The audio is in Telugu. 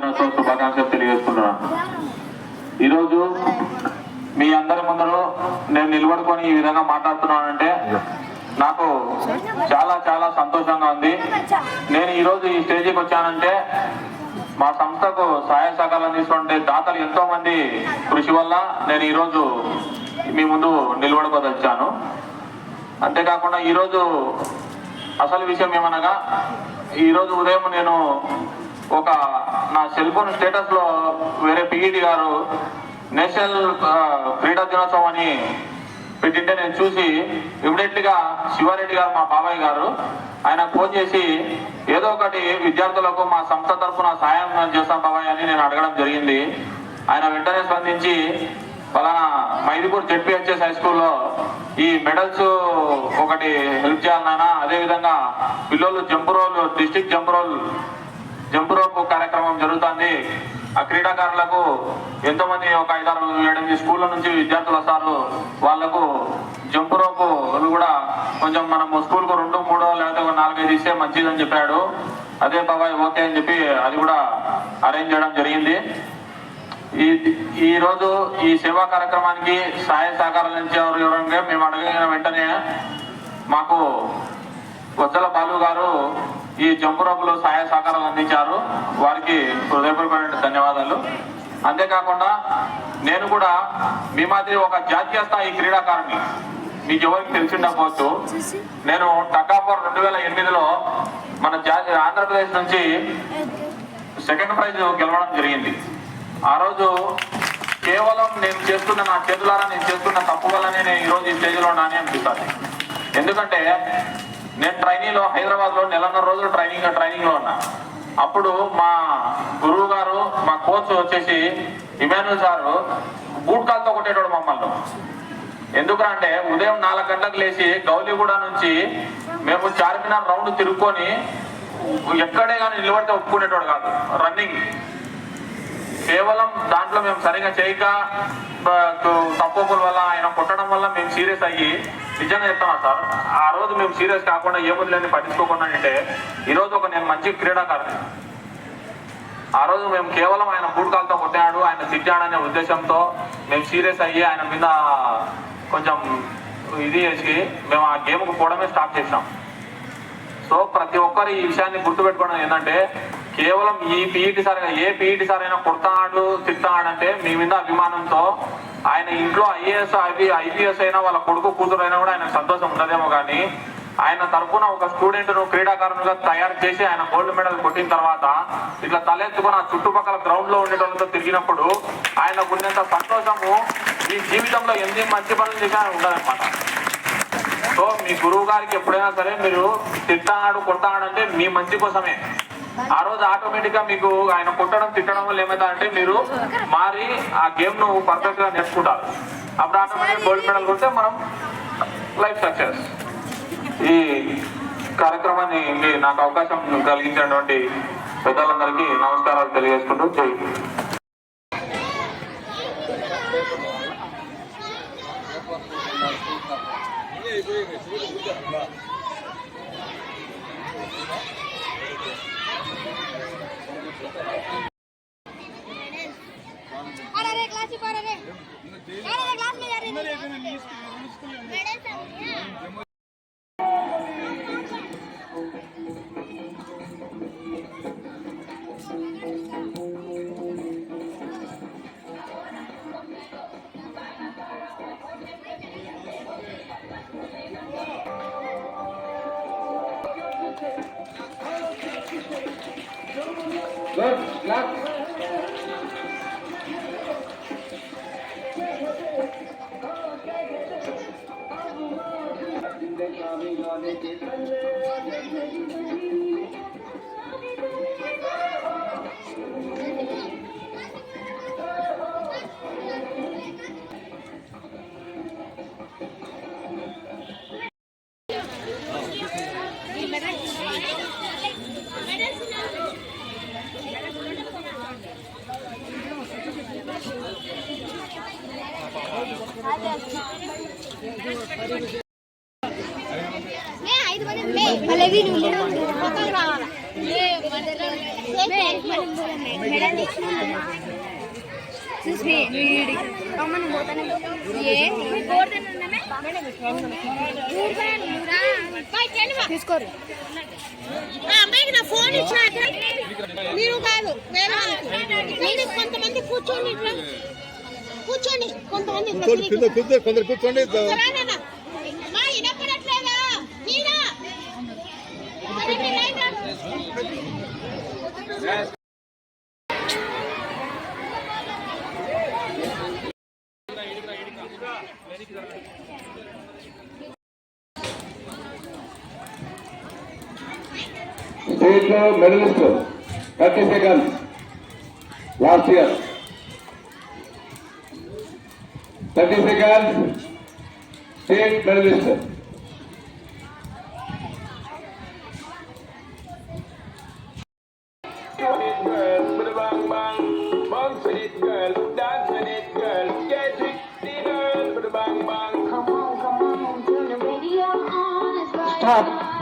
శుభాకాంక్షలు తెలియజేస్తున్నాను. ఈరోజు మీ అందరి ముందర నేను నిలబడుకొని ఈ విధంగా మాట్లాడుతున్నానంటే నాకు చాలా చాలా సంతోషంగా ఉంది. నేను ఈరోజు ఈ స్టేజ్కి వచ్చానంటే మా సంస్థకు సహాయ సహకారాలు అందిస్తుంటే దాతలు ఎంతో మంది కృషి వల్ల నేను ఈరోజు మీ ముందు నిలబడుకోదలిచాను. అంతేకాకుండా ఈరోజు అసలు విషయం ఏమనగా ఈరోజు ఉదయం నేను ఒక నా సెల్ ఫోన్ స్టేటస్ లో వేరే పిఈడి గారు నేషనల్ క్రీడా దినోత్సవం అని పెట్టింటే నేను చూసి ఇమీడియట్ గా శివారెడ్డి గారు మా బాబాయ్ గారు ఆయన ఫోన్ చేసి ఏదో ఒకటి విద్యార్థులకు మా సంస్థ తరఫున సహాయం చేస్తాం బాబాయ్ అని నేను అడగడం జరిగింది. ఆయన వెంటనే స్పందించి పలానా మైదుకూరు జెడ్పీహెచ్ఎస్ హై స్కూల్లో ఈ మెడల్స్ ఒకటి హెల్ప్ చేయాలన్నా, అదేవిధంగా పిల్లలు డిస్ట్రిక్ట్ జంప్ రోప్ కార్యక్రమం జరుగుతుంది. ఆ క్రీడాకారులకు ఎంతోమంది ఒక 5-6-7 స్కూళ్ళ నుంచి విద్యార్థులు వస్తారు, వాళ్లకు జంప్ రోప్ కూడా కొంచెం మనము స్కూల్కు 2-3 లేకపోతే 4-5 ఇస్తే మంచిదని చెప్పాడు. అదే బాబాయ్ ఓకే అని చెప్పి అది కూడా అరేంజ్ చేయడం జరిగింది. ఈ రోజు ఈ సేవా కార్యక్రమానికి సహాయ సహకారాలు ఇచ్చేవారు ఎవరంటే మేము అడిగిన వెంటనే మాకు వజ్జల బాలు గారు ఈ జంప్ రోప్లో సహాయ సహకారాలు అందించారు. వారికి హృదయపూర్వకమైన ధన్యవాదాలు. అంతేకాకుండా నేను కూడా మీ మాదిరి ఒక జాతీయ స్థాయి క్రీడాకారుని, మీకు ఎవరికి తెలిసిండకపోవచ్చు. నేను టకాపర్ 2008లో మన ఆంధ్రప్రదేశ్ నుంచి సెకండ్ ప్రైజ్ గెలవడం జరిగింది. ఆ రోజు కేవలం నేను చేస్తున్న నా చేతులారా నేను చేస్తున్న తప్పు వల్లనే నేను ఈరోజు ఈ స్టేజ్లో ఉన్నానని అనిపిస్తుంది. ఎందుకంటే నేను ట్రైనింగ్లో హైదరాబాద్లో 1.5 రోజులు ట్రైనింగ్లో ఉన్నా. అప్పుడు మా గురువు గారు మా కోచ్ వచ్చేసి ఇమాన్యుల్ సారు బూట్ కాల్తో కొట్టేటోడు మమ్మల్ని. ఎందుకంటే ఉదయం 4 గంటలకు లేచి గౌలిగూడ నుంచి మేము చార్మినార్ రౌండ్ తిరుక్కొని ఎక్కడే కానీ నిలబడితే ఒప్పుకునేటోడు కాదు. రన్నింగ్ కేవలం దాంట్లో మేము సరిగా చేయక తప్పుల వల్ల ఆయన కొట్టడం వల్ల మేము సీరియస్ అయ్యి నిజంగా చెప్తాను సార్, ఆ రోజు మేము సీరియస్ కాకుండా ఏముందని పట్టించుకోకుండా అంటే ఈరోజు నేను మంచి క్రీడాకారుని. ఆ రోజు మేము కేవలం ఆయన బూట్కాలతో కొట్టాడు, ఆయన తిట్టాడనే ఉద్దేశంతో మేము సీరియస్ అయ్యి ఆయన మీద కొంచెం ఇది చేసి మేము ఆ గేమ్కు పోవడమే స్టార్ట్ చేసాం. సో ప్రతి ఒక్కరు ఈ విషయాన్ని గుర్తుపెట్టుకోవడం ఏంటంటే కేవలం ఈ పీఈటీ సార్ ఏ పీఈటీ సార్ అయినా కొడతాడు తిట్టాడంటే మీ మీద అభిమానంతో ఆయన ఇంట్లో ఐపీఎస్ అయినా వాళ్ళ కొడుకు కూతురు అయినా కూడా ఆయనకు సంతోషం ఉండదేమో, కానీ ఆయన తరఫున ఒక స్టూడెంట్ను క్రీడాకారునిగా తయారు చేసి ఆయన గోల్డ్ మెడల్ కొట్టిన తర్వాత ఇట్లా తలెత్తుకుని ఆ చుట్టుపక్కల గ్రౌండ్లో ఉండేటోళ్ళతో తిరిగినప్పుడు ఆయనకు ఉన్నంత సంతోషము ఈ జీవితంలో ఎన్ని మంచి పనులు చేసినా ఉండదన్నమాట. సో మీ గురువు గారికి ఎప్పుడైనా సరే మీరు కొడతాడు అంటే మీ మంచి కోసమే. ఆ రోజు ఆటోమేటిక్ గా మీకు ఆయన కొట్టడం తిట్టడం వల్ల ఏమవుతారంటే మీరు మారి ఆ గేమ్ ను పర్ఫెక్ట్ గా నేర్చుకుంటారు. అప్పుడు ఆటోమేటిక్ గోల్డ్ మెడల్ కొడితే మనం లైఫ్ సక్సెస్. ఈ కార్యక్రమాన్ని నాకు అవకాశం కలిగించినటువంటి పెద్దలందరికీ నమస్కారాలు తెలియజేసుకుంటూ జై. Good, clap. मैं 5 बजे मैं भले भी नहीं తీసుకోరు అమ్మాయికి నా ఫోన్ ఇచ్చాక మీరు కాదు వేరే వాళ్ళకి నేను కొంతమంది కూర్చోండి ఇట్లా కూర్చోండి కొంతమంది కొందరు కూర్చోండి మా వినపడట్లేదా మీరా సరే మీరు right State medalist, 30 seconds. Last year. 30 seconds. State medalist. Girl, with a bang bang, bounce with it, girl, dance with it, girl, get with girl, with a bang bang. Come on, turn the radio on. It's right. Stop.